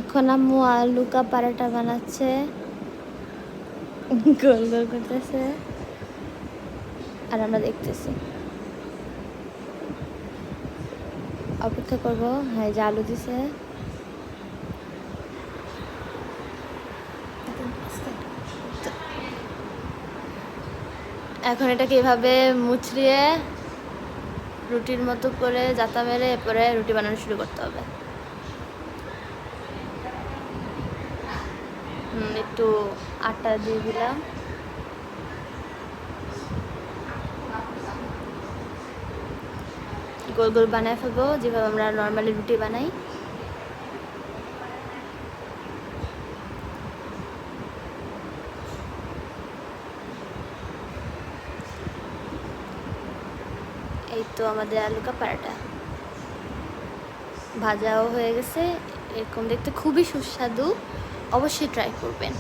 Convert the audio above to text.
এখন আম্মু আলু কা পরাঠা বানাচ্ছে, গোল গোল করতেছে আর আমরা দেখতেছি। অপেক্ষা করবো। হ্যাঁ, যে আলু দিছে। এখন এটাকে এভাবে মুচড়িয়ে রুটির মতো করে জাতা মেরে এরপরে রুটি বানানো শুরু করতে হবে। একটু আটা দিয়ে দিলাম। গোল গোল বানায় ফেলবো যেভাবে আমরা নর্মালি রুটি বানাই। এই তো আমাদের আলু কা পরাঠা ভাজাও হয়ে গেছে। এরকম দেখতে খুবই সুস্বাদু, অবশ্যই ট্রাই করবেন।